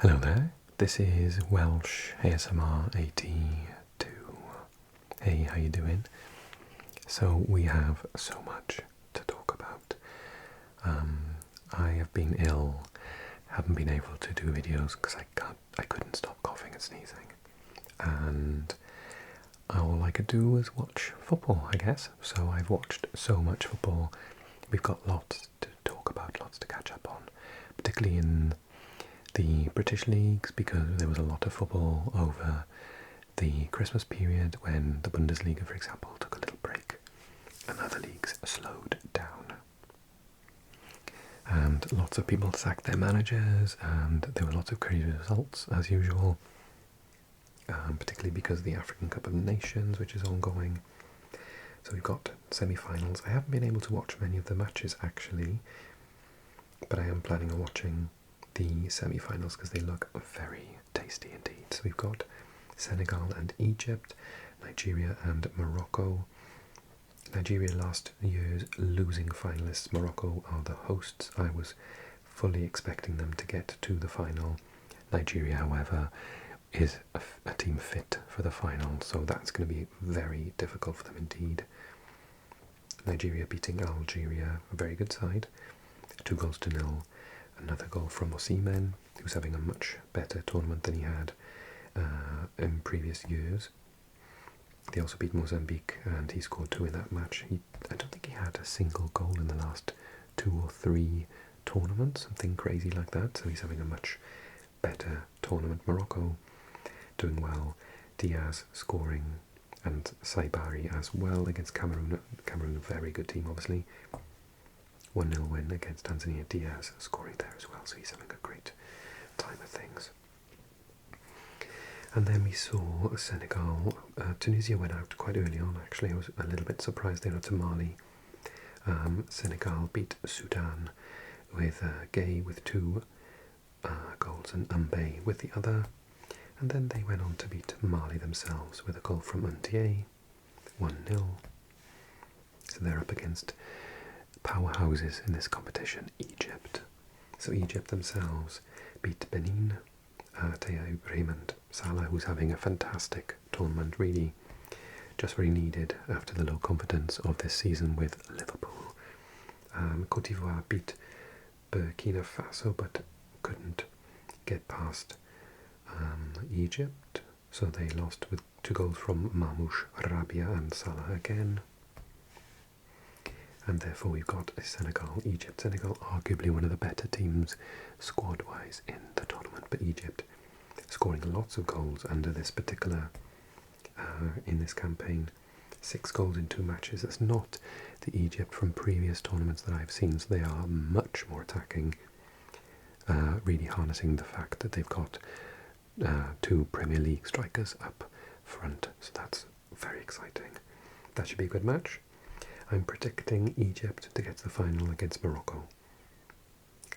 Hello there, this is Welsh ASMR 82. Hey, how you doing? So we have so much to talk about. I have been ill, haven't been able to do videos because I couldn't stop coughing and sneezing. And all I could do was watch football, I guess. So I've watched so much football. We've got lots to talk about, lots to catch up on, particularly in the British leagues, because there was a lot of football over the Christmas period when the Bundesliga, for example, took a little break and other leagues slowed down. And lots of people sacked their managers, and there were lots of crazy results as usual, particularly because of the African Cup of Nations, which is ongoing. So we've got semi-finals. I haven't been able to watch many of the matches actually, but I am planning on watching the semi-finals because they look very tasty indeed. So we've got Senegal and Egypt, Nigeria and Morocco. Nigeria, last year's losing finalists. Morocco are the hosts. I was fully expecting them to get to the final. Nigeria, however, is a team fit for the final, so that's going to be very difficult for them indeed. Nigeria beating Algeria, a very good side, 2-0. Another goal from Osimhen, who's having a much better tournament than he had in previous years. They also beat Mozambique, and he scored 2 in that match. I don't think he had a single goal in the last 2 or 3 tournaments, something crazy like that, so he's having a much better tournament. Morocco doing well, Diaz scoring, and Saibari as well against Cameroon. Cameroon, a very good team, obviously. 1-0 win against Tanzania, Diaz scoring there as well, so he's having a great time of things. And then we saw Senegal. Tunisia went out quite early on, actually. I was a little bit surprised they went to Mali. Senegal beat Sudan with Gay with 2 goals and Mbaye with the other. And then they went on to beat Mali themselves with a goal from Undié, 1-0. So they're up against powerhouses in this competition, Egypt. So Egypt themselves beat Benin, Teo Raymond Salah, who's having a fantastic tournament, really just very needed after the low confidence of this season with Liverpool. Côte d'Ivoire beat Burkina Faso but couldn't get past Egypt, so they lost with 2 goals from Mamouche, Rabia and Salah again. And therefore we've got Senegal, Egypt. Senegal arguably one of the better teams squad-wise in the tournament, but Egypt scoring lots of goals under this particular, in this campaign. 6 goals in 2 matches. That's not the Egypt from previous tournaments that I've seen, so they are much more attacking, really harnessing the fact that they've got 2 Premier League strikers up front, so that's very exciting. That should be a good match. I'm predicting Egypt to get to the final against Morocco.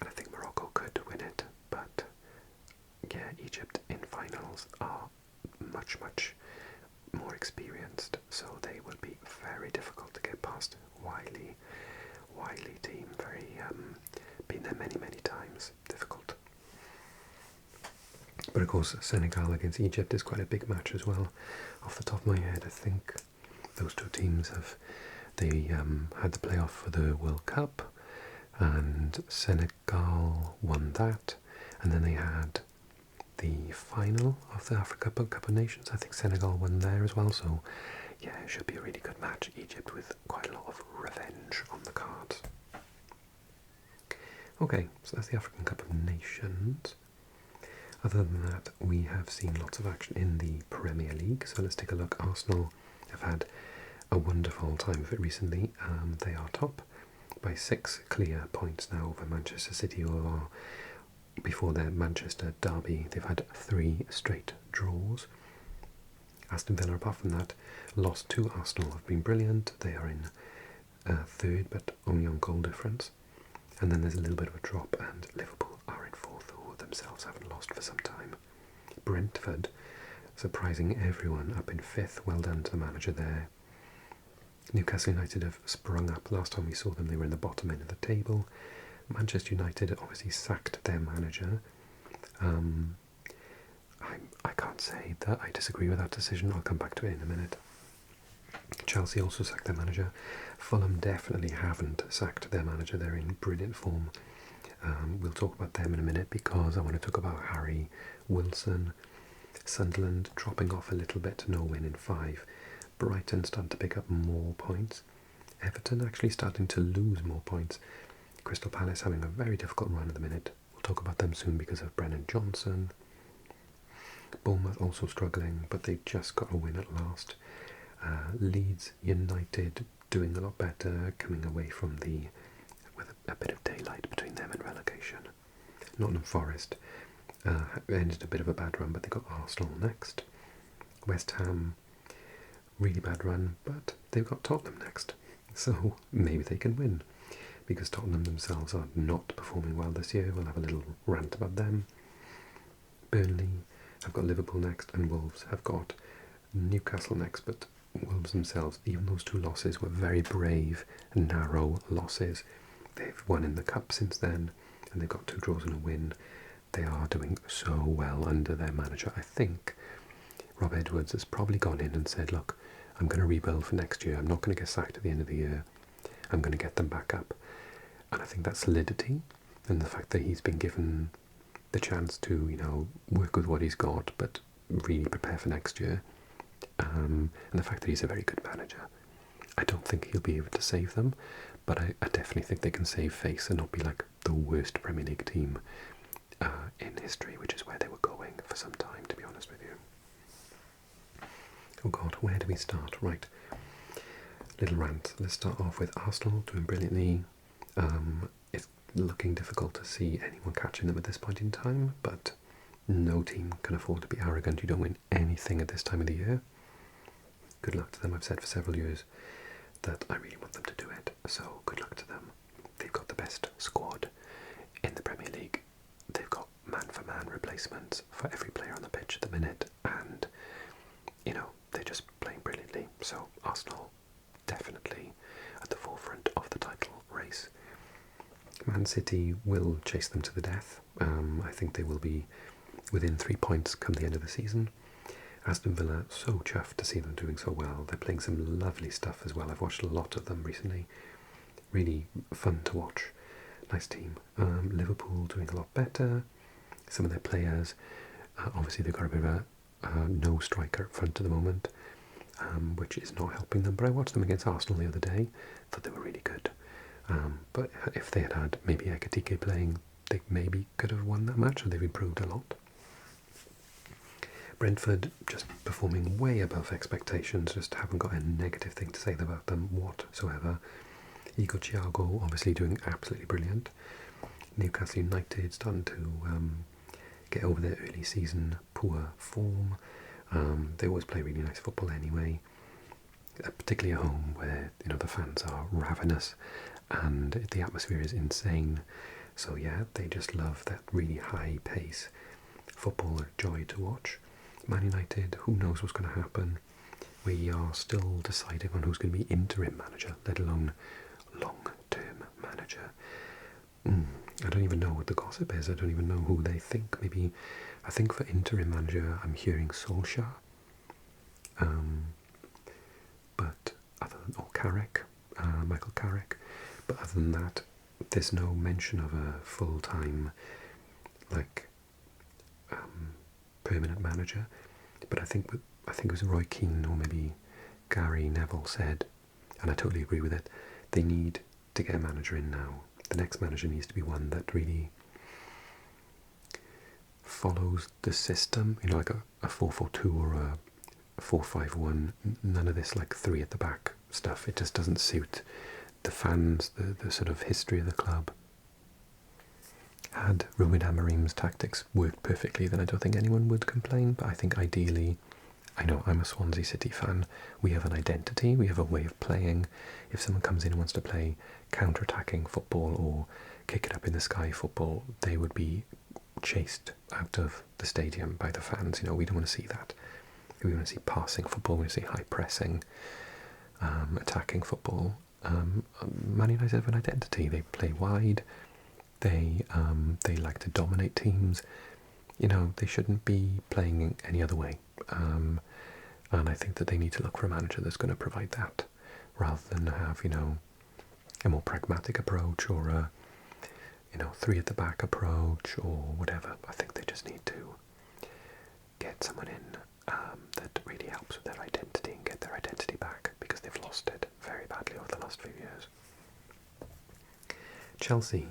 And I think Morocco could win it, but yeah, Egypt in finals are much, much more experienced, so they will be very difficult to get past. Wily team, very been there many, many times, difficult. But of course, Senegal against Egypt is quite a big match as well. Off the top of my head, I think those 2 teams have had the playoff for the World Cup, and Senegal won that, and then they had the final of the Africa Cup of Nations. I think Senegal won there as well, so yeah, it should be a really good match. Egypt with quite a lot of revenge on the cards. Okay, so that's the African Cup of Nations. Other than that, we have seen lots of action in the Premier League, so let's take a look. Arsenal have had a wonderful time of it recently. They are top by 6 clear points now over Manchester City, who are before their Manchester derby. They've had 3 straight draws. Aston Villa, apart from that, lost to Arsenal, have been brilliant. They are in 3rd, but only on goal difference. And then there's a little bit of a drop, and Liverpool are in 4th, who themselves haven't lost for some time. Brentford, surprising everyone, up in 5th. Well done to the manager there. Newcastle United have sprung up. Last time we saw them, they were in the bottom end of the table. Manchester United obviously sacked their manager. I can't say that I disagree with that decision. I'll come back to it in a minute. Chelsea also sacked their manager. Fulham definitely haven't sacked their manager. They're in brilliant form. We'll talk about them in a minute because I want to talk about Harry Wilson. Sunderland dropping off a little bit, no win in 5. Brighton starting to pick up more points. Everton actually starting to lose more points. Crystal Palace having a very difficult run at the minute. We'll talk about them soon because of Brennan Johnson. Bournemouth also struggling, but they just got a win at last. Leeds United doing a lot better, coming away from with a bit of daylight between them and relegation. Nottingham Forest ended a bit of a bad run, but they got Arsenal next. West Ham, really bad run, but they've got Tottenham next. So maybe they can win, because Tottenham themselves are not performing well this year. We'll have a little rant about them. Burnley have got Liverpool next, and Wolves have got Newcastle next, but Wolves themselves, even those 2 losses were very brave and narrow losses. They've won in the Cup since then, and they've got 2 draws and a win. They are doing so well under their manager. I think Rob Edwards has probably gone in and said, look, I'm going to rebuild for next year. I'm not going to get sacked at the end of the year. I'm going to get them back up. And I think that solidity and the fact that he's been given the chance to, work with what he's got, but really prepare for next year. And the fact that he's a very good manager. I don't think he'll be able to save them, but I definitely think they can save face and not be like the worst Premier League team in history, which is where they were going for some time, to be honest with you. Oh God, where do we start? Right, little rant. Let's start off with Arsenal doing brilliantly. It's looking difficult to see anyone catching them at this point in time, but no team can afford to be arrogant. You don't win anything at this time of the year. Good luck to them. I've said for several years that I really want them to do it, so good luck to them. They've got the best squad in the Premier League. They've got man-for-man replacements for every player on the pitch at the minute, and they're just playing brilliantly. So Arsenal definitely at the forefront of the title race. Man City will chase them to the death. I think they will be within 3 points come the end of the season. Aston Villa, so chuffed to see them doing so well. They're playing some lovely stuff as well. I've watched a lot of them recently. Really fun to watch. Nice team. Liverpool doing a lot better. Some of their players, obviously they've got a bit of a no striker up front at the moment, which is not helping them. But I watched them against Arsenal the other day. Thought they were really good. But if they had maybe Ekitike playing, they maybe could have won that match, or they've improved a lot. Brentford just performing way above expectations, just haven't got a negative thing to say about them whatsoever. Igor Thiago obviously doing absolutely brilliant. Newcastle United starting to get over their early season poor form. They always play really nice football anyway, particularly at home where the fans are ravenous and the atmosphere is insane. So yeah, they just love that really high pace football, a joy to watch. Man United, who knows what's going to happen. We are still deciding on who's going to be interim manager, let alone long-term manager. I don't even know what the gossip is. I don't even know who they think. Maybe, I think for interim manager, I'm hearing Solskjaer. But other than, or Carrick, Michael Carrick. But other than that, there's no mention of a full-time, permanent manager. But I think it was Roy Keane or maybe Gary Neville said, and I totally agree with it, they need to get a manager in now. The next manager needs to be one that really follows the system, like a 4-4-2 or a 4-5-1. None of this 3 at the back stuff. It just doesn't suit the fans, the sort of history of the club. Had Ruben Amorim's tactics worked perfectly, then I don't think anyone would complain. But I think ideally, I know I'm a Swansea City fan, we have an identity, we have a way of playing. If someone comes in and wants to play counter-attacking football or kick it up in the sky football, they would be chased out of the stadium by the fans. We don't want to see that. We want to see passing football, we want to see high pressing, attacking football. Man United have an identity. They play wide. They like to dominate teams. they shouldn't be playing any other way. And I think that they need to look for a manager that's going to provide that, rather than have, a more pragmatic approach, or a, three at the back approach, or whatever. I think they just need to get someone in that really helps with their identity and get their identity back, because they've lost it very badly over the last few years. Chelsea,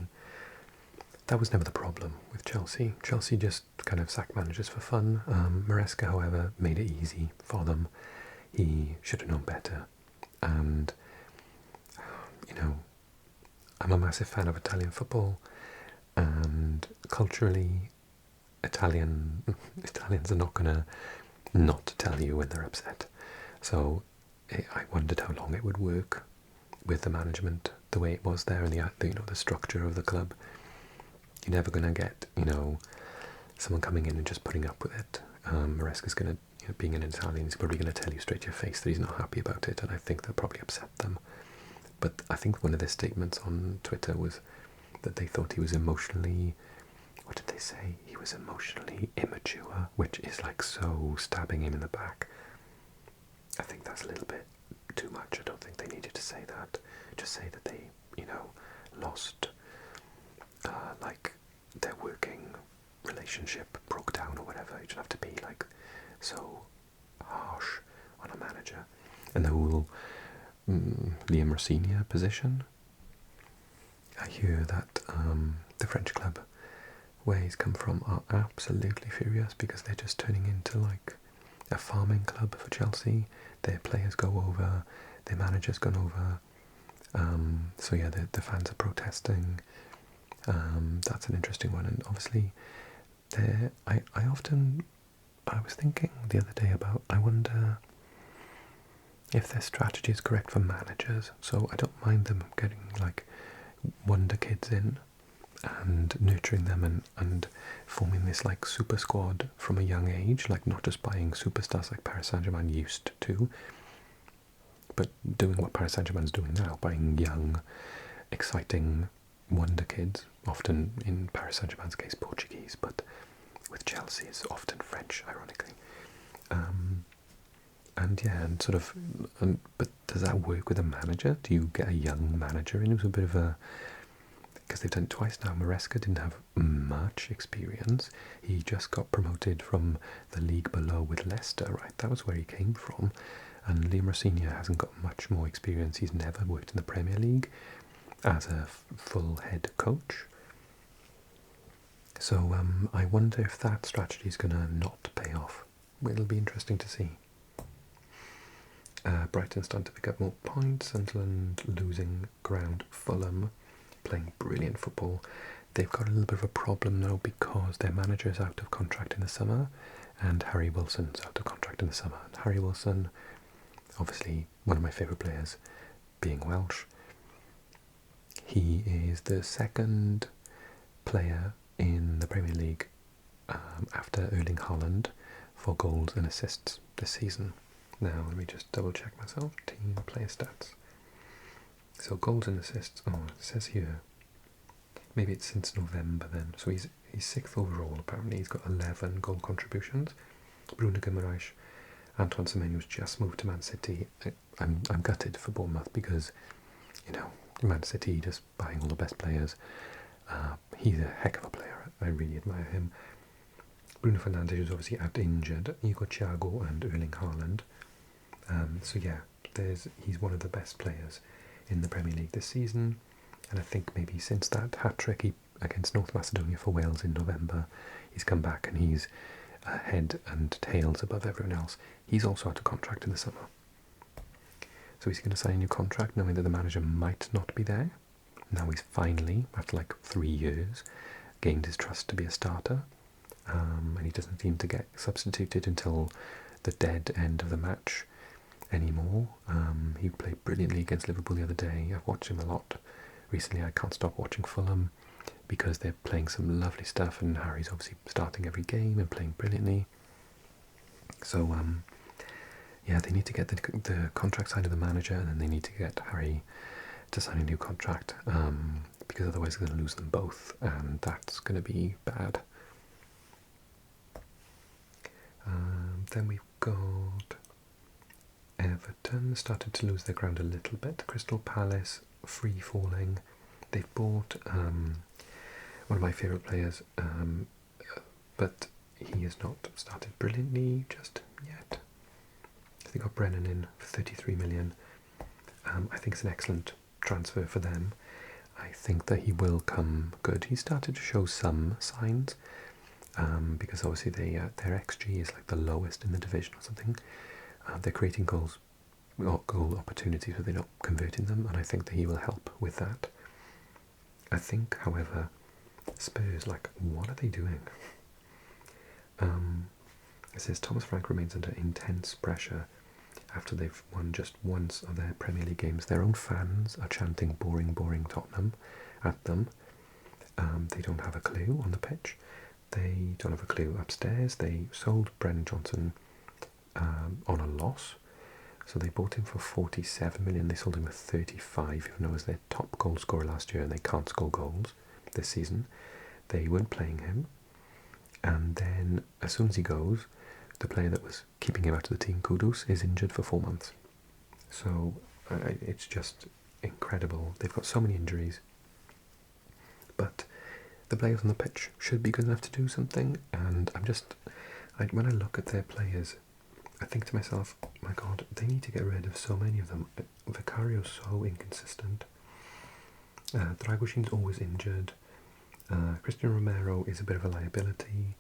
that was never the problem with Chelsea. Chelsea just kind of sacked managers for fun. Maresca, however, made it easy for them. He should have known better. And, I'm a massive fan of Italian football, and culturally, Italians are not going to not tell you when they're upset. So I wondered how long it would work with the management the way it was there, and the structure of the club. You're never going to get someone coming in and just putting up with it. Maresca's going to, being an Italian, he's probably going to tell you straight to your face that he's not happy about it, and I think that probably upset them. But I think one of their statements on Twitter was that they thought he was emotionally, what did they say? He was emotionally immature, which is like so stabbing him in the back. I think that's a little bit too much. I don't think they needed to say that. Just say that they, lost, like their working relationship broke down or whatever. You don't have to be like so harsh on a manager. And the whole Liam Rossignol position, I hear that the French club where he's come from are absolutely furious, because they're just turning into like a farming club for Chelsea. Their players go over, their manager's gone over. So yeah, the fans are protesting. That's an interesting one, and obviously, I was thinking the other day about, I wonder if their strategy is correct for managers. So I don't mind them getting like wonder kids in and nurturing them, and forming this like super squad from a young age, like not just buying superstars like Paris Saint-Germain used to, but doing what Paris Saint-Germain's doing now, buying young, exciting wonder kids, often in Paris Saint-Germain's case Portuguese, but with Chelsea it's often French, ironically. And yeah, and sort of, but does that work with a manager? Do you get a young manager in? It was a bit of a, because they've done it twice now. Maresca didn't have much experience. He just got promoted from the league below with Leicester, right? That was where he came from. And Liam Rossignol hasn't got much more experience. He's never worked in the Premier League as a full head coach. So I wonder if that strategy is going to not pay off. It'll be interesting to see. Brighton starting to pick up more points. Sunderland losing ground. Fulham playing brilliant football. They've got a little bit of a problem now, because their manager is out of contract in the summer, and Harry Wilson's out of contract in the summer. And Harry Wilson, obviously one of my favourite players, being Welsh. He is the second player in the Premier League after Erling Haaland for goals and assists this season. Now let me just double check myself. Team player stats. So goals and assists. Oh, it says here. Maybe it's since November then. So he's 6th overall. Apparently he's got 11 goal contributions. Bruno Guimaraes, Antoine Semenyo's just moved to Man City. I'm gutted for Bournemouth, because Man City just buying all the best players. He's a heck of a player. I really admire him. Bruno Fernandes is obviously out injured. You got Thiago and Erling Haaland. So yeah, he's one of the best players in the Premier League this season, and I think maybe since that hat-trick against North Macedonia for Wales in November, he's come back and he's head and tails above everyone else. He's also out of contract in the summer. So he's going to sign a new contract knowing that the manager might not be there. Now he's finally, after like 3 years, gained his trust to be a starter, and he doesn't seem to get substituted until the dead end of the match anymore. He played brilliantly against Liverpool the other day. I've watched him a lot recently. I can't stop watching Fulham because they're playing some lovely stuff, and Harry's obviously starting every game and playing brilliantly. So yeah, they need to get the contract signed of the manager, and then they need to get Harry to sign a new contract, because otherwise they're going to lose them both, and that's going to be bad. Then we've got Everton started to lose their ground a little bit. Crystal Palace free falling. They've bought one of my favourite players, but he has not started brilliantly just yet. They got Brennan in for 33 million. I think it's an excellent transfer for them. I think that he will come good. He started to show some signs, because obviously their XG is like the lowest in the division or something. They're creating goal opportunities, but they're not converting them, and I think that he will help with that. I think, however, Spurs, like, what are they doing? It says Thomas Frank remains under intense pressure after they've won just once of their Premier League games. Their own fans are chanting boring, boring Tottenham at them. They don't have a clue on the pitch. They don't have a clue upstairs. They sold Brennan Johnson on a loss. So they bought him for 47 million. They sold him for 35, even though he was their top goal scorer last year and they can't score goals this season. They weren't playing him. And then as soon as he goes, the player that was keeping him out of the team, Kudus, is injured for 4 months. So it's just incredible. They've got so many injuries. But the players on the pitch should be good enough to do something. And when I look at their players, I think to myself, my God, they need to get rid of so many of them. Vicario's so inconsistent. Dragoshin's always injured. Christian Romero is a bit of a liability.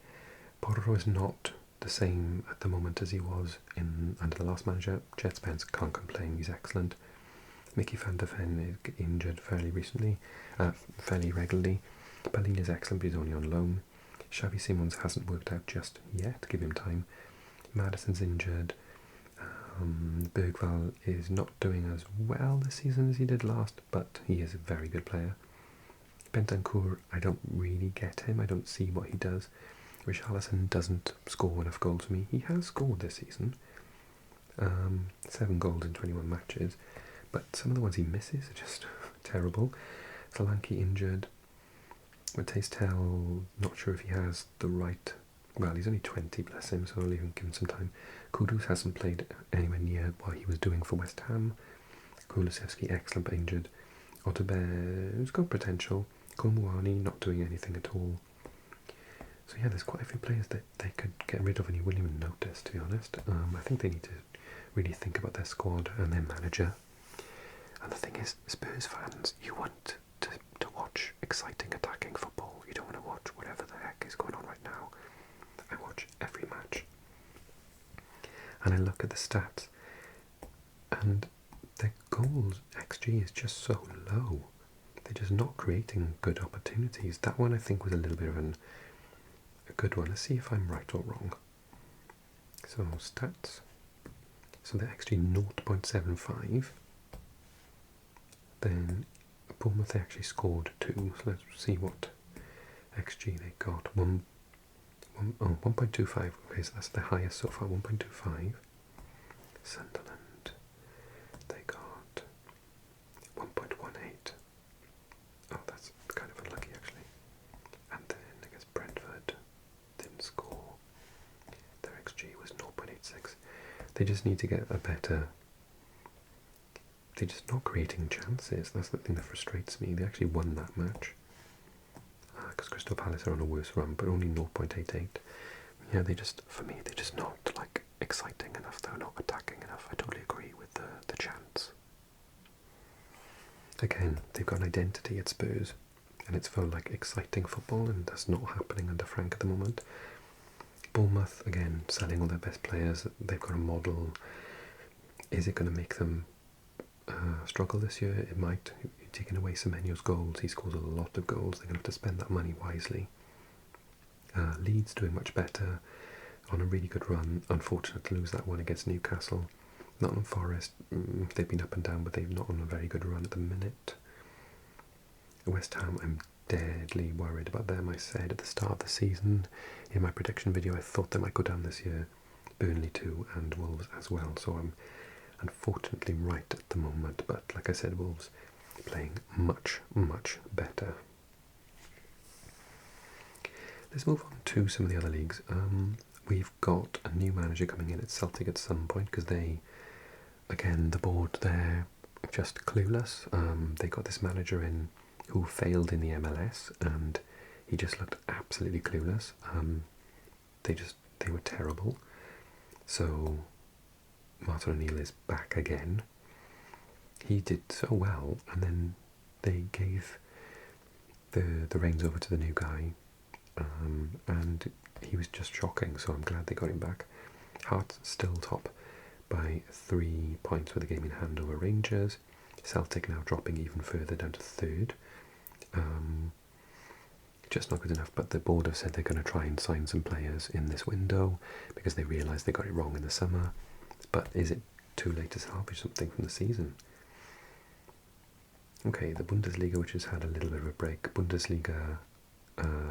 Porro is not the same at the moment as he was under the last manager. Jet Spence can't complain, he's excellent. Mickey van der Ven is injured fairly regularly. Bellini is excellent, but he's only on loan. Xavi Simons hasn't worked out just yet, give him time. Madison's injured. Bergvall is not doing as well this season as he did last, but he is a very good player. Bentancur, I don't really get him. I don't see what he does. Richarlison doesn't score enough goals for me. He has scored this season. 7 goals in 21 matches, but some of the ones he misses are just terrible. Solanke injured. Matthijs Tel, not sure if he has the right... Well, he's only 20, bless him, so I'll even give him some time. Kudus hasn't played anywhere near what he was doing for West Ham. Kulusevski, excellent but injured. Otterberg's got potential. Kolmuani not doing anything at all. So yeah, there's quite a few players that they could get rid of and you wouldn't even notice, to be honest. I think they need to really think about their squad and their manager. And the thing is, Spurs fans, you want to watch exciting attacking football. You don't want to watch whatever the heck is going on right now. I watch every match. And I look at the stats, and their goals XG is just so low. They're just not creating good opportunities. That one I think was a little bit of a good one. Let's see if I'm right or wrong. So stats. So the XG 0.75. Then Bournemouth actually scored 2. So let's see what XG they got. 1.25. Okay, so that's the highest so far. 1.25. Sunderland, they got 1.18. Oh, that's kind of unlucky actually. And then I guess Brentford didn't score. Their XG was 0.86. They just need to get a better... They're just not creating chances. That's the thing that frustrates me. They actually won that match. Because Crystal Palace are on a worse run, but only 0.88. Yeah, for me, they're just not, like, exciting enough. They're not attacking enough. I totally agree with the chance. Again, they've got an identity at Spurs, and it's for, like, exciting football, and that's not happening under Frank at the moment. Bournemouth, again, selling all their best players. They've got a model. Is it going to make them struggle this year? It might. You're taking away Semenyo's goals. He scores a lot of goals. They're going to have to spend that money wisely. Leeds doing much better, on a really good run. Unfortunate to lose that one against Newcastle. Nottingham Forest, they've been up and down, but they've not on a very good run at the minute. West Ham, I'm deadly worried about them. I said at the start of the season in my prediction video I thought they might go down this year. Burnley too, and Wolves as well. So I'm unfortunately right at the moment, but like I said, Wolves playing much, much better. Let's move on to some of the other leagues. we've got a new manager coming in at Celtic at some point, because they, again, the board there, just clueless. They got this manager in who failed in the MLS, and he just looked absolutely clueless. They were terrible. So Martin O'Neill is back again. He did so well, and then they gave the reins over to the new guy, and he was just shocking, so I'm glad they got him back. Hearts still top by 3 points with a game in hand over Rangers. Celtic now dropping even further down to third. Just not good enough, but the board have said they're going to try and sign some players in this window because they realise they got it wrong in the summer. But is it too late to salvage something from the season? Okay, the Bundesliga, which has had a little bit of a break. Bundesliga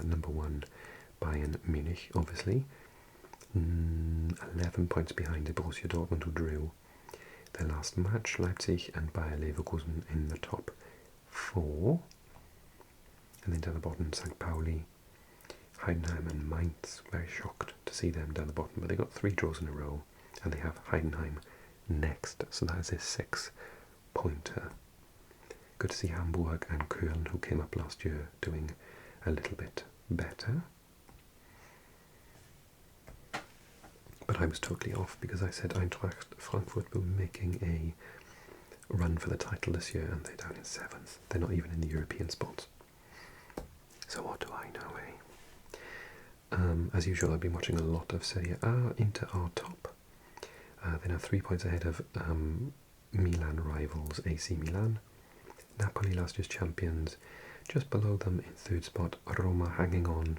number 1, Bayern Munich, obviously. 11 points behind Borussia Dortmund, who drew their last match. Leipzig and Bayer Leverkusen in the top 4. And then down the bottom, St. Pauli, Heidenheim and Mainz. Very shocked to see them down the bottom, but they got 3 draws in a row, and they have Heidenheim next, so that is a 6-pointer. Good to see Hamburg and Köln, who came up last year, doing a little bit better. But I was totally off because I said Eintracht Frankfurt were making a run for the title this year, and they're down in 7th. They're not even in the European spots. So what do I know, eh? As usual, I've been watching a lot of Serie A. Inter are top. They're now 3 points ahead of Milan rivals AC Milan. Napoli, last year's champions, just below them in 3rd spot. Roma hanging on.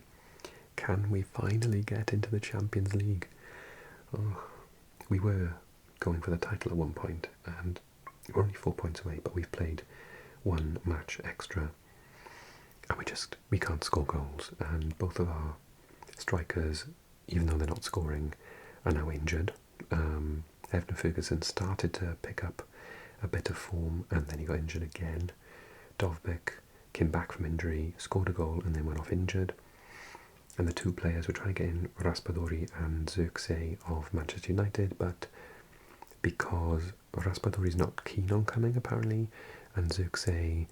Can we finally get into the Champions League? Oh, we were going for the title at one point, and we're only 4 points away, but we've played 1 match extra. And we can't score goals, and both of our strikers, even though they're not scoring, are now injured. Evan Ferguson started to pick up a bit of form, and then he got injured again. Dovbyk came back from injury, scored a goal, and then went off injured. And the 2 players were trying to get in, Raspadori and Zirkzee of Manchester United, but because Raspadori's not keen on coming, apparently, and Zirkzee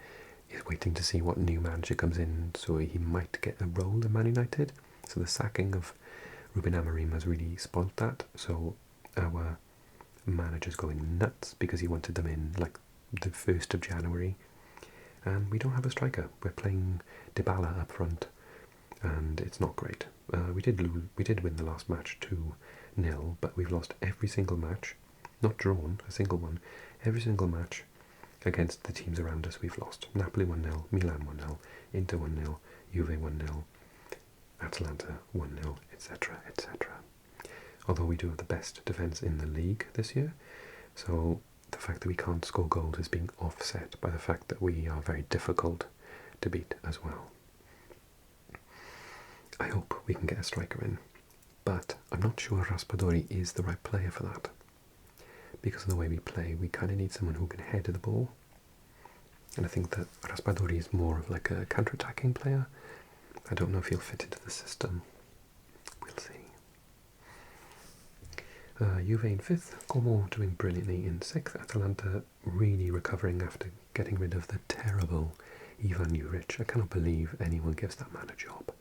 is waiting to see what new manager comes in, so he might get a role in Man United. So the sacking of Ruben Amorim has really spoilt that, so our manager's going nuts because he wanted them in like the 1st of January, and we don't have a striker. We're playing Dybala up front, and it's not great. We did win the last match 2-0, but we've lost every single match, not drawn a single one. Every single match against the teams around us we've lost. Napoli 1-0, Milan 1-0, Inter 1-0, Juve 1-0, Atalanta 1-0, etc, etc. Although we do have the best defence in the league this year, so the fact that we can't score goals is being offset by the fact that we are very difficult to beat as well. I hope we can get a striker in, but I'm not sure Raspadori is the right player for that. Because of the way we play, we kind of need someone who can head the ball. And I think that Raspadori is more of like a counter-attacking player. I don't know if he'll fit into the system. We'll see. Juve in 5th, Como doing brilliantly in 6th. Atalanta really recovering after getting rid of the terrible Ivan Juric. I cannot believe anyone gives that man a job.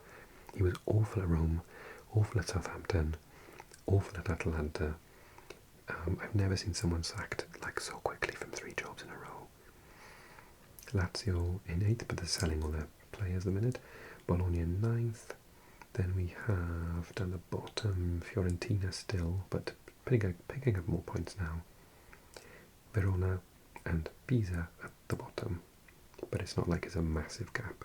He was awful at Rome, awful at Southampton, awful at Atalanta. I've never seen someone sacked like so quickly from 3 jobs in a row. Lazio in 8th, but they're selling all their players at the minute. Bologna in 9th. Then we have down the bottom Fiorentina still, but picking up more points now. Verona and Pisa at the bottom, but it's not like it's a massive gap.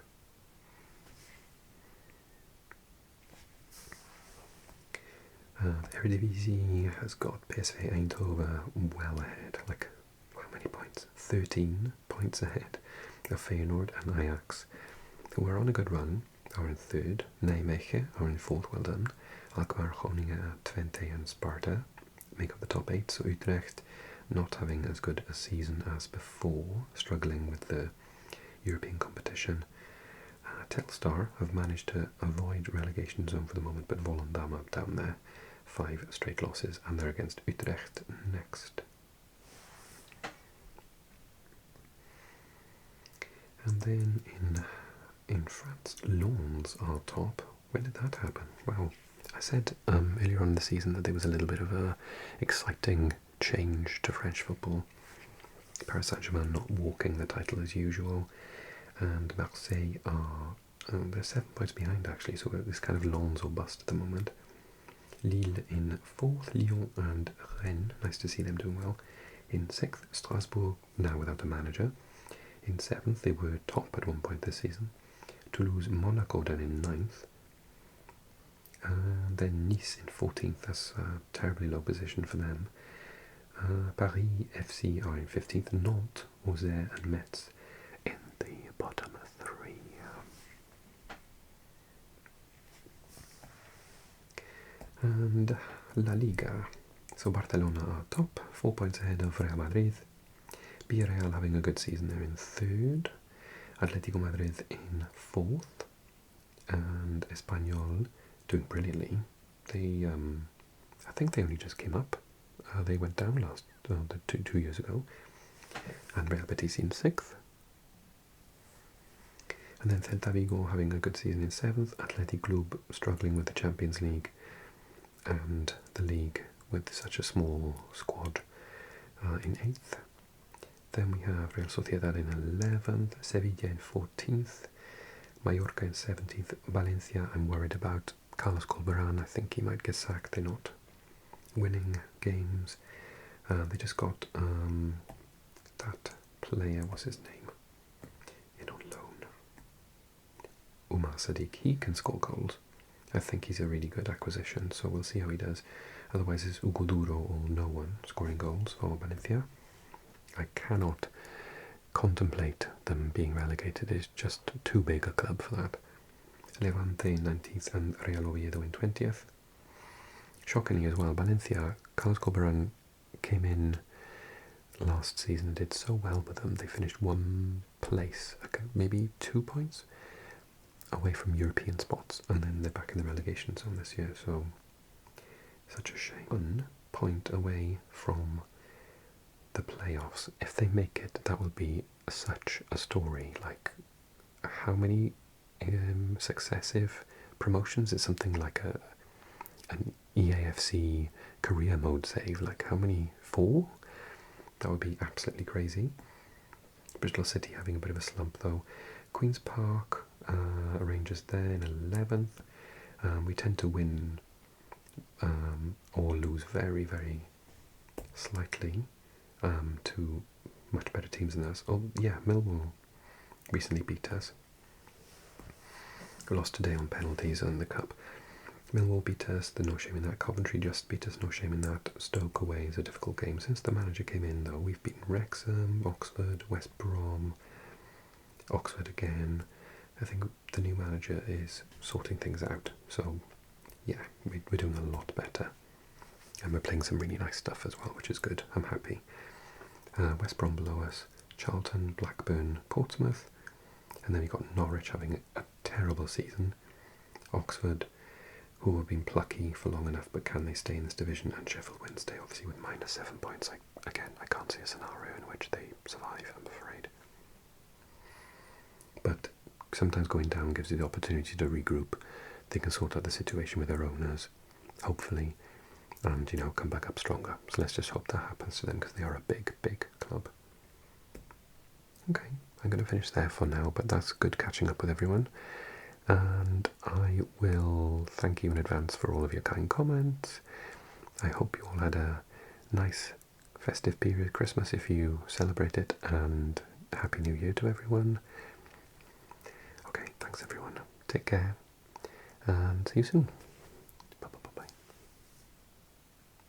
The Eredivisie has got PSV Eindhoven well ahead, like how many points? 13 points ahead of Feyenoord and Ajax, who are on a good run, are in 3rd. Nijmegen are in 4th, well done. Alkmaar, Groningen, Twente and Sparta make up the top 8, so Utrecht not having as good a season as before, struggling with the European competition. Telstar have managed to avoid relegation zone for the moment, but Volendam up down there. 5 straight losses, and they're against Utrecht next. And then in France, Lens are top. When did that happen? Well, I said earlier on in the season that there was a little bit of a exciting change to French football. Paris Saint-Germain not walking the title as usual, and Marseille are they're 7 points behind actually, so it's kind of Lens or bust at the moment. Lille in 4th, Lyon and Rennes, nice to see them doing well. In 6th, Strasbourg, now without a manager. In 7th, they were top at one point this season. Toulouse, Monaco then in 9th. Then Nice in 14th, that's a terribly low position for them. Paris FC are in 15th, Nantes, Auxerre and Metz in the bottom 3. And La Liga, so Barcelona are top, 4 points ahead of Real Madrid. Villarreal having a good season, they're in 3rd. Atletico Madrid in 4th. And Espanyol doing brilliantly. They, I think they only just came up. They went down two years ago. And Real Betis in 6th. And then Celta Vigo having a good season in 7th. Athletic Club struggling with the Champions League and the League with such a small squad in 8th. Then we have Real Sociedad in 11th, Sevilla in 14th, Mallorca in 17th, Valencia. I'm worried about Carlos Corberán. I think he might get sacked. They're not winning games. They just got that player, what's his name, in on loan. Umar Sadiq, he can score goals. I think he's a really good acquisition, so we'll see how he does. Otherwise it's Hugo Duro or no one scoring goals for Valencia. I cannot contemplate them being relegated. It's just too big a club for that. Levante in 19th and Real Oviedo in 20th. Shockingly as well, Valencia, Carlos Corberán came in last season and did so well with them. They finished 1 place, okay, maybe 2 points away from European spots, and then they're back in the relegation zone this year, so such a shame. 1 point away from the playoffs. If they make it, that will be such a story. Like, how many successive promotions? It's something like an EAFC career mode save. Like, how many? 4? That would be absolutely crazy. Bristol City having a bit of a slump though. Queen's Park, Rangers there in 11th. We tend to win or lose very, very slightly to much better teams than us. Oh yeah, Millwall recently beat us. We lost today on penalties in the cup. Millwall beat us, the no shame in that. Coventry just beat us, no shame in that. Stoke away is a difficult game. Since the manager came in though, we've beaten Wrexham, Oxford, West Brom, Oxford again. I think the new manager is sorting things out, so yeah, we're doing a lot better. And we're playing some really nice stuff as well, which is good. I'm happy. West Brom below us, Charlton, Blackburn, Portsmouth, and then we've got Norwich having a terrible season, Oxford, who have been plucky for long enough, but can they stay in this division, and Sheffield Wednesday obviously with -7 points. I can't see a scenario in which they survive, I'm afraid. But sometimes going down gives you the opportunity to regroup. They can sort out the situation with their owners, hopefully, and come back up stronger. So let's just hope that happens to them, because they are a big, big club. Okay, I'm going to finish there for now, but that's good catching up with everyone. And I will thank you in advance for all of your kind comments. I hope you all had a nice festive period, Christmas if you celebrate it, and Happy New Year to everyone. Okay, thanks everyone. Take care, and see you soon.